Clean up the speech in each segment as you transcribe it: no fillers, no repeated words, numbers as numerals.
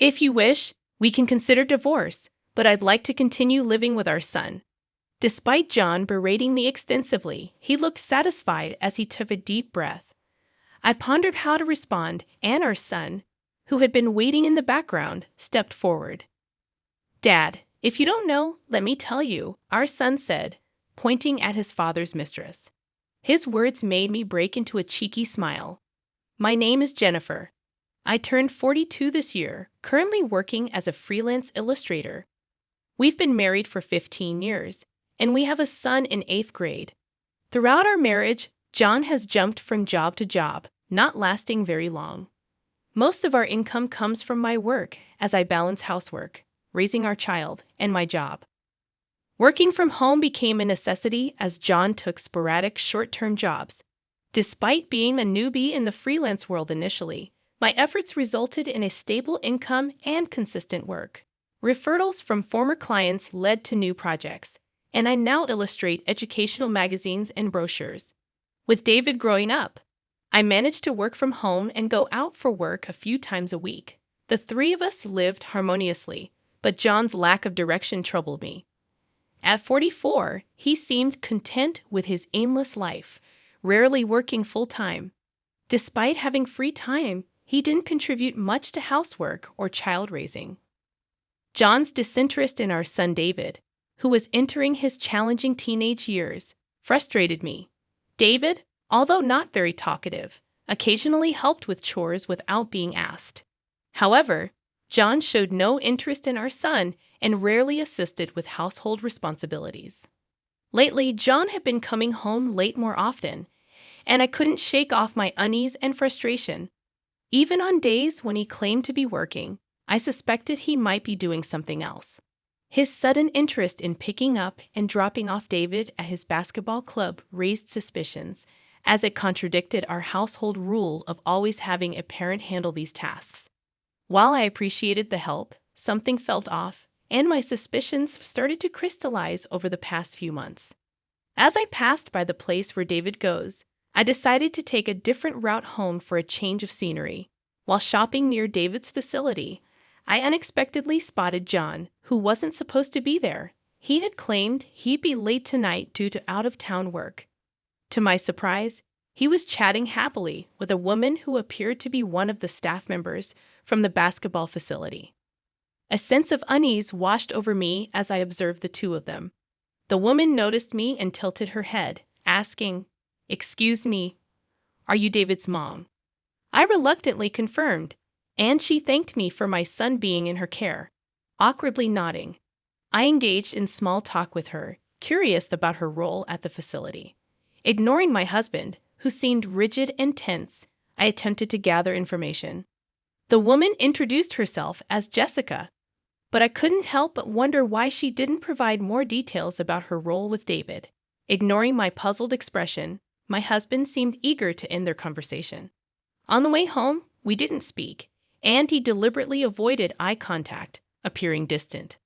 If you wish, we can consider divorce, but I'd like to continue living with our son." Despite John berating me extensively, he looked satisfied as he took a deep breath. I pondered how to respond, and our son, who had been waiting in the background, stepped forward. "Dad, if you don't know, let me tell you," our son said, pointing at his father's mistress. His words made me break into a cheeky smile. "My name is Jennifer. I turned 42 this year, currently working as a freelance illustrator. We've been married for 15 years, and we have a son in 8th grade. Throughout our marriage, John has jumped from job to job, not lasting very long. Most of our income comes from my work as I balance housework, raising our child, and my job. Working from home became a necessity as John took sporadic short-term jobs. Despite being a newbie in the freelance world initially, my efforts resulted in a stable income and consistent work. Referrals from former clients led to new projects, and I now illustrate educational magazines and brochures. With David growing up, I managed to work from home and go out for work a few times a week. The three of us lived harmoniously, but John's lack of direction troubled me. At 44, he seemed content with his aimless life, rarely working full-time. Despite having free time, he didn't contribute much to housework or child raising. John's disinterest in our son David, who was entering his challenging teenage years, frustrated me. David, although not very talkative, occasionally helped with chores without being asked. However, John showed no interest in our son and rarely assisted with household responsibilities. Lately, John had been coming home late more often, and I couldn't shake off my unease and frustration. Even on days when he claimed to be working, I suspected he might be doing something else. His sudden interest in picking up and dropping off David at his basketball club raised suspicions, as it contradicted our household rule of always having a parent handle these tasks. While I appreciated the help, something felt off, and my suspicions started to crystallize over the past few months. As I passed by the place where David goes, I decided to take a different route home for a change of scenery. While shopping near David's facility, I unexpectedly spotted John, who wasn't supposed to be there. He had claimed he'd be late tonight due to out-of-town work. To my surprise, he was chatting happily with a woman who appeared to be one of the staff members from the basketball facility. A sense of unease washed over me as I observed the two of them. The woman noticed me and tilted her head, asking, "Excuse me, are you David's mom?" I reluctantly confirmed, and she thanked me for my son being in her care. Awkwardly nodding, I engaged in small talk with her, curious about her role at the facility. Ignoring my husband, who seemed rigid and tense, I attempted to gather information. The woman introduced herself as Jessica, but I couldn't help but wonder why she didn't provide more details about her role with David. Ignoring my puzzled expression, my husband seemed eager to end their conversation. On the way home, we didn't speak, and he deliberately avoided eye contact, appearing distant.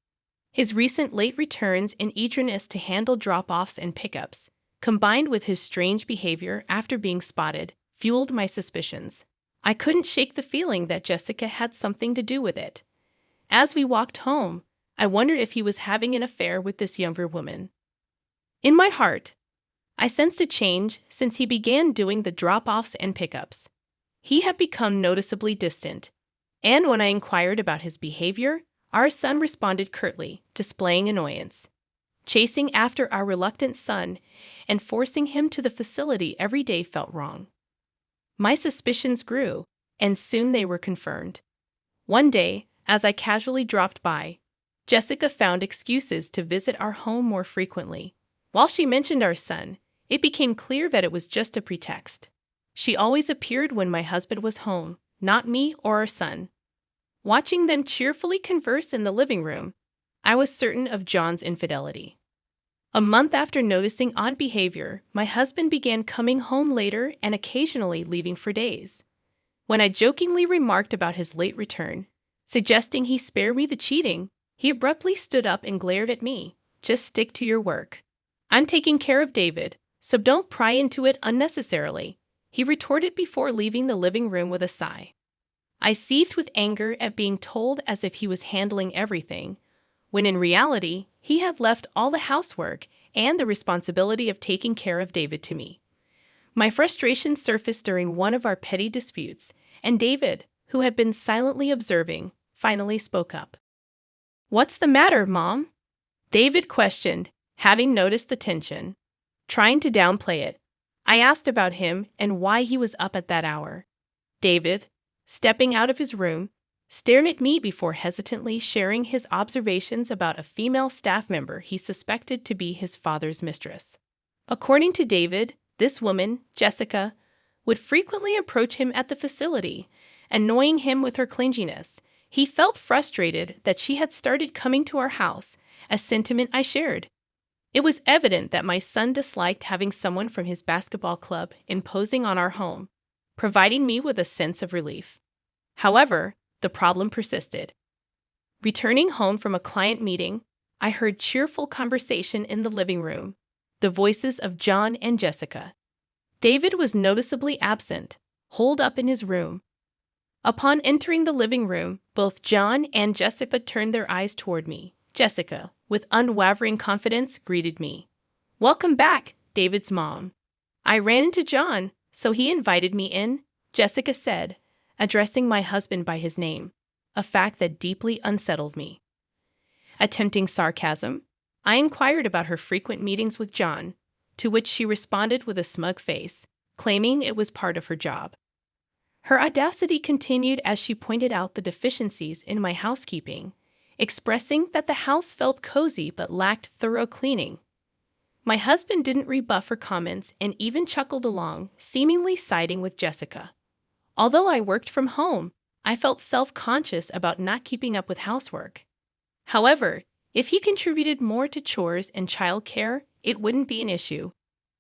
His recent late returns and eagerness to handle drop-offs and pickups, combined with his strange behavior after being spotted, fueled my suspicions. I couldn't shake the feeling that Jessica had something to do with it. As we walked home, I wondered if he was having an affair with this younger woman. In my heart, I sensed a change since he began doing the drop-offs and pickups. He had become noticeably distant, and when I inquired about his behavior, our son responded curtly, displaying annoyance. Chasing after our reluctant son and forcing him to the facility every day felt wrong. My suspicions grew, and soon they were confirmed. One day, as I casually dropped by, Jessica found excuses to visit our home more frequently. While she mentioned our son, it became clear that it was just a pretext. She always appeared when my husband was home, not me or our son. Watching them cheerfully converse in the living room, I was certain of John's infidelity. A month after noticing odd behavior, my husband began coming home later and occasionally leaving for days. When I jokingly remarked about his late return, suggesting he spare me the cheating, he abruptly stood up and glared at me. "Just stick to your work. I'm taking care of David, so don't pry into it unnecessarily," he retorted before leaving the living room with a sigh. I seethed with anger at being told as if he was handling everything, when in reality, he had left all the housework and the responsibility of taking care of David to me. My frustration surfaced during one of our petty disputes, and David, who had been silently observing, finally spoke up. "What's the matter, Mom?" David questioned, having noticed the tension. Trying to downplay it, I asked about him and why he was up at that hour. David, stepping out of his room, stared at me before hesitantly sharing his observations about a female staff member he suspected to be his father's mistress. According to David, this woman, Jessica, would frequently approach him at the facility, annoying him with her clinginess. He felt frustrated that she had started coming to our house, a sentiment I shared. It was evident that my son disliked having someone from his basketball club imposing on our home, providing me with a sense of relief. However, the problem persisted. Returning home from a client meeting, I heard cheerful conversation in the living room, the voices of John and Jessica. David was noticeably absent, holed up in his room. Upon entering the living room, both John and Jessica turned their eyes toward me. Jessica, with unwavering confidence, greeted me. "Welcome back, David's mom." I ran into John, so he invited me in, Jessica said, addressing my husband by his name, a fact that deeply unsettled me. Attempting sarcasm, I inquired about her frequent meetings with John, to which she responded with a smug face, claiming it was part of her job. Her audacity continued as she pointed out the deficiencies in my housekeeping, expressing that the house felt cozy but lacked thorough cleaning. My husband didn't rebuff her comments and even chuckled along, seemingly siding with Jessica. Although I worked from home, I felt self-conscious about not keeping up with housework. However, if he contributed more to chores and childcare, it wouldn't be an issue.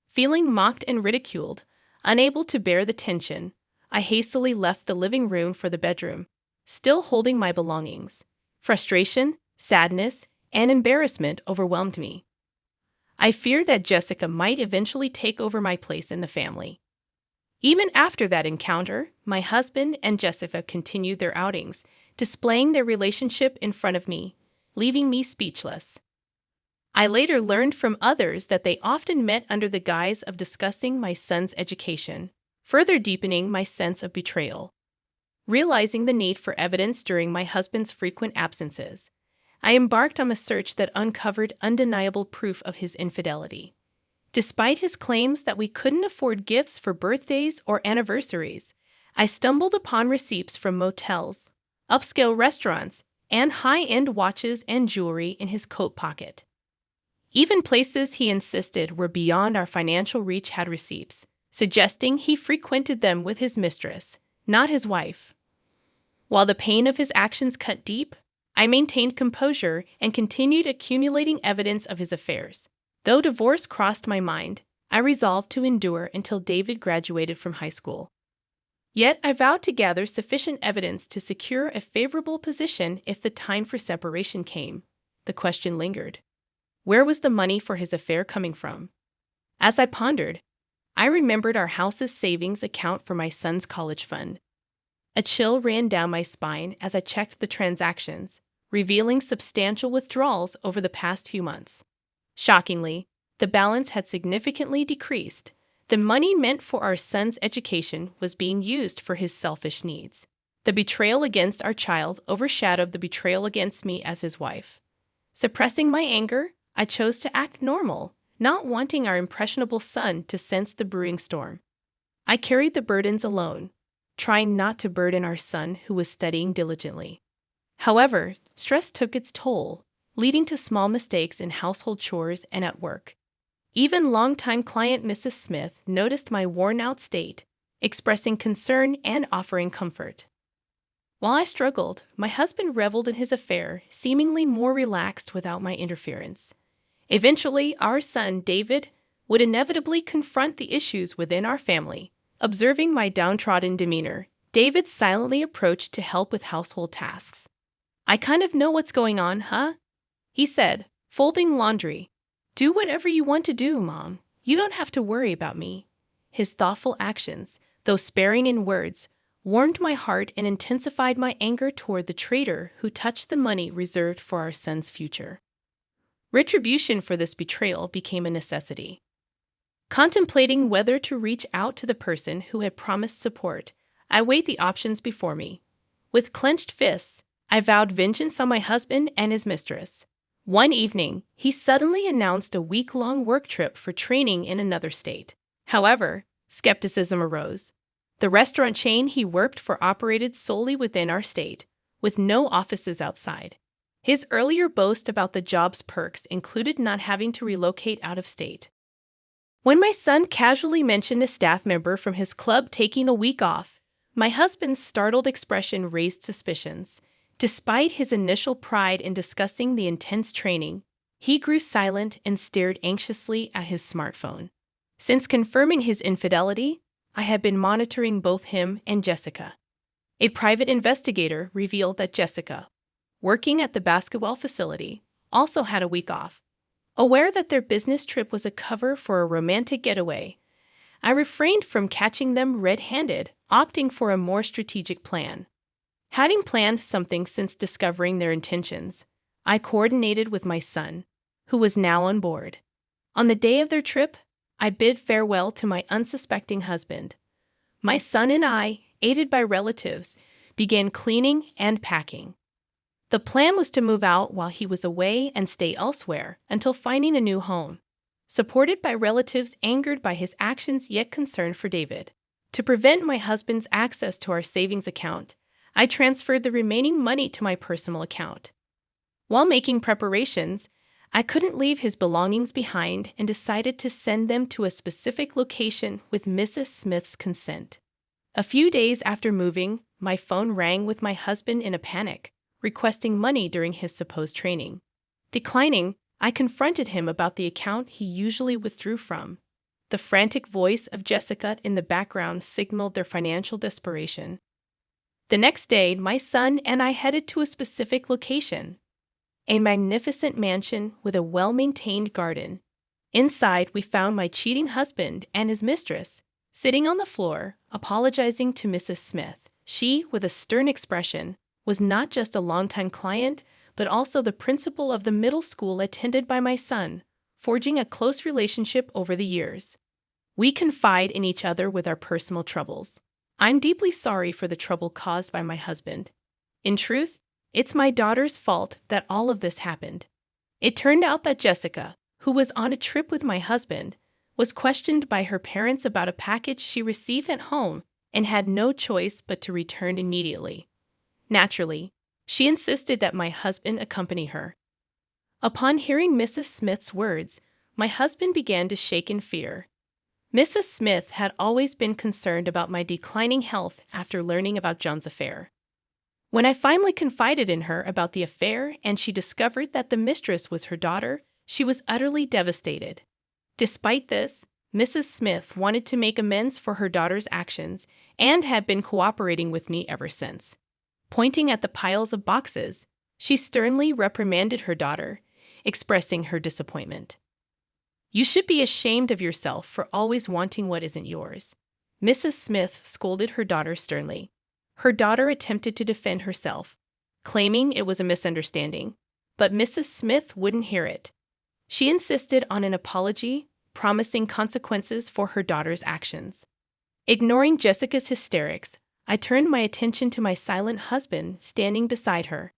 Feeling mocked and ridiculed, unable to bear the tension, I hastily left the living room for the bedroom, still holding my belongings. Frustration, sadness, and embarrassment overwhelmed me. I feared that Jessica might eventually take over my place in the family. Even after that encounter, my husband and Jessica continued their outings, displaying their relationship in front of me, leaving me speechless. I later learned from others that they often met under the guise of discussing my son's education, further deepening my sense of betrayal. Realizing the need for evidence during my husband's frequent absences, I embarked on a search that uncovered undeniable proof of his infidelity. Despite his claims that we couldn't afford gifts for birthdays or anniversaries, I stumbled upon receipts from motels, upscale restaurants, and high-end watches and jewelry in his coat pocket. Even places he insisted were beyond our financial reach had receipts, suggesting he frequented them with his mistress, not his wife. While the pain of his actions cut deep, I maintained composure and continued accumulating evidence of his affairs. Though divorce crossed my mind, I resolved to endure until David graduated from high school. Yet I vowed to gather sufficient evidence to secure a favorable position if the time for separation came. The question lingered. Where was the money for his affair coming from? As I pondered, I remembered our house's savings account for my son's college fund. A chill ran down my spine as I checked the transactions, revealing substantial withdrawals over the past few months. Shockingly, the balance had significantly decreased. The money meant for our son's education was being used for his selfish needs. The betrayal against our child overshadowed the betrayal against me as his wife. Suppressing my anger, I chose to act normal, not wanting our impressionable son to sense the brewing storm. I carried the burdens alone, trying not to burden our son who was studying diligently. However, stress took its toll, leading to small mistakes in household chores and at work. Even longtime client Mrs. Smith noticed my worn-out state, expressing concern and offering comfort. While I struggled, my husband reveled in his affair, seemingly more relaxed without my interference. Eventually, our son, David, would inevitably confront the issues within our family. Observing my downtrodden demeanor, David silently approached to help with household tasks. "I kind of know what's going on, huh?" he said, folding laundry. "Do whatever you want to do, Mom. You don't have to worry about me." His thoughtful actions, though sparing in words, warmed my heart and intensified my anger toward the traitor who touched the money reserved for our son's future. Retribution for this betrayal became a necessity. Contemplating whether to reach out to the person who had promised support, I weighed the options before me. With clenched fists, I vowed vengeance on my husband and his mistress. One evening, he suddenly announced a week-long work trip for training in another state. However, skepticism arose. The restaurant chain he worked for operated solely within our state, with no offices outside. His earlier boast about the job's perks included not having to relocate out of state. When my son casually mentioned a staff member from his club taking a week off, my husband's startled expression raised suspicions. Despite his initial pride in discussing the intense training, he grew silent and stared anxiously at his smartphone. Since confirming his infidelity, I had been monitoring both him and Jessica. A private investigator revealed that Jessica, working at the basketball facility, also had a week off. Aware that their business trip was a cover for a romantic getaway, I refrained from catching them red-handed, opting for a more strategic plan. Having planned something since discovering their intentions, I coordinated with my son, who was now on board. On the day of their trip, I bid farewell to my unsuspecting husband. My son and I, aided by relatives, began cleaning and packing. The plan was to move out while he was away and stay elsewhere until finding a new home. Supported by relatives angered by his actions yet concerned for David. To prevent my husband's access to our savings account, I transferred the remaining money to my personal account. While making preparations, I couldn't leave his belongings behind and decided to send them to a specific location with Mrs. Smith's consent. A few days after moving, my phone rang with my husband in a panic, requesting money during his supposed training. Declining, I confronted him about the account he usually withdrew from. The frantic voice of Jessica in the background signaled their financial desperation. The next day, my son and I headed to a specific location, a magnificent mansion with a well-maintained garden. Inside, we found my cheating husband and his mistress, sitting on the floor, apologizing to Mrs. Smith. She, with a stern expression, was not just a longtime client, but also the principal of the middle school attended by my son, forging a close relationship over the years. We confide in each other with our personal troubles. I'm deeply sorry for the trouble caused by my husband. In truth, it's my daughter's fault that all of this happened. It turned out that Jessica, who was on a trip with my husband, was questioned by her parents about a package she received at home and had no choice but to return immediately. Naturally, she insisted that my husband accompany her. Upon hearing Mrs. Smith's words, my husband began to shake in fear. Mrs. Smith had always been concerned about my declining health after learning about John's affair. When I finally confided in her about the affair and she discovered that the mistress was her daughter, she was utterly devastated. Despite this, Mrs. Smith wanted to make amends for her daughter's actions and had been cooperating with me ever since. Pointing at the piles of boxes, she sternly reprimanded her daughter, expressing her disappointment. "You should be ashamed of yourself for always wanting what isn't yours," Mrs. Smith scolded her daughter sternly. Her daughter attempted to defend herself, claiming it was a misunderstanding, but Mrs. Smith wouldn't hear it. She insisted on an apology, promising consequences for her daughter's actions. Ignoring Jessica's hysterics, I turned my attention to my silent husband standing beside her.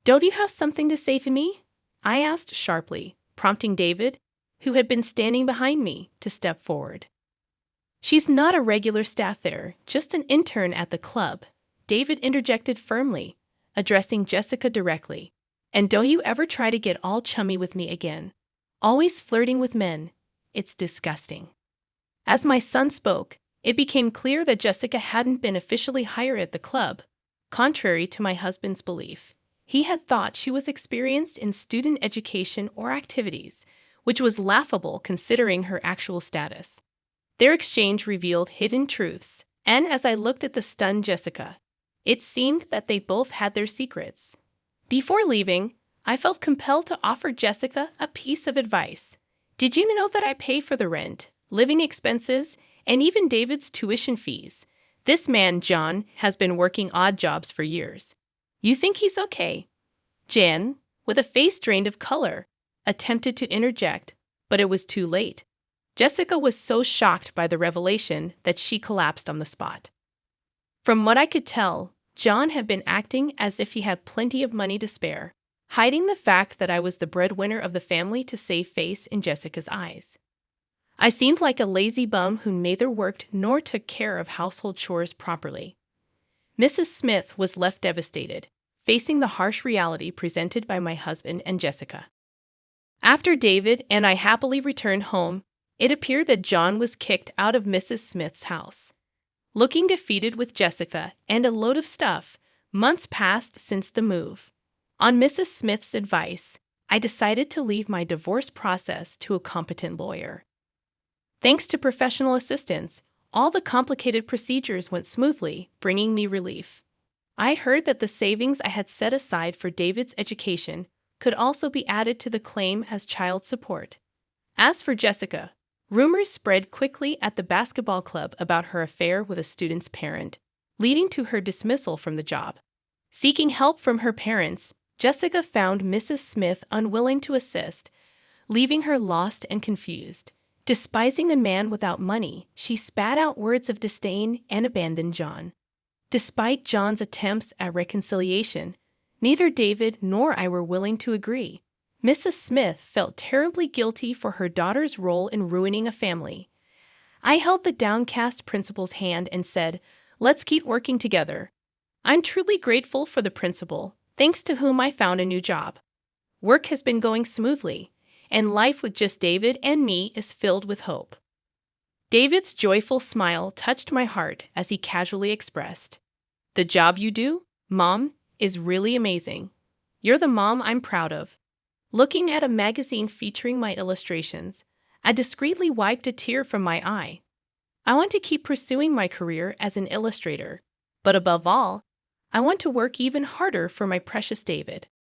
"Don't you have something to say to me?" I asked sharply, prompting David, who had been standing behind me, to step forward. "She's not a regular staff there, just an intern at the club," David interjected firmly, addressing Jessica directly. "And don't you ever try to get all chummy with me again. Always flirting with men. It's disgusting." As my son spoke, it became clear that Jessica hadn't been officially hired at the club, contrary to my husband's belief. He had thought she was experienced in student education or activities, which was laughable considering her actual status. Their exchange revealed hidden truths, and as I looked at the stunned Jessica, it seemed that they both had their secrets. Before leaving, I felt compelled to offer Jessica a piece of advice. "Did you know that I pay for the rent, living expenses, and even David's tuition fees? This man, John, has been working odd jobs for years. You think he's okay?" Jan, with a face drained of color, attempted to interject, but it was too late. Jessica was so shocked by the revelation that she collapsed on the spot. From what I could tell, John had been acting as if he had plenty of money to spare, hiding the fact that I was the breadwinner of the family to save face in Jessica's eyes. I seemed like a lazy bum who neither worked nor took care of household chores properly. Mrs. Smith was left devastated, facing the harsh reality presented by my husband and Jessica. After David and I happily returned home, it appeared that John was kicked out of Mrs. Smith's house. Looking defeated with Jessica and a load of stuff, months passed since the move. On Mrs. Smith's advice, I decided to leave my divorce process to a competent lawyer. Thanks to professional assistance, all the complicated procedures went smoothly, bringing me relief. I heard that the savings I had set aside for David's education could also be added to the claim as child support. As for Jessica, rumors spread quickly at the basketball club about her affair with a student's parent, leading to her dismissal from the job. Seeking help from her parents, Jessica found Mrs. Smith unwilling to assist, leaving her lost and confused. Despising a man without money, she spat out words of disdain and abandoned John. Despite John's attempts at reconciliation, neither David nor I were willing to agree. Mrs. Smith felt terribly guilty for her daughter's role in ruining a family. I held the downcast principal's hand and said, "Let's keep working together." I'm truly grateful for the principal, thanks to whom I found a new job. Work has been going smoothly, and life with just David and me is filled with hope. David's joyful smile touched my heart as he casually expressed, "The job you do, Mom, is really amazing. You're the mom I'm proud of." Looking at a magazine featuring my illustrations, I discreetly wiped a tear from my eye. I want to keep pursuing my career as an illustrator, but above all, I want to work even harder for my precious David.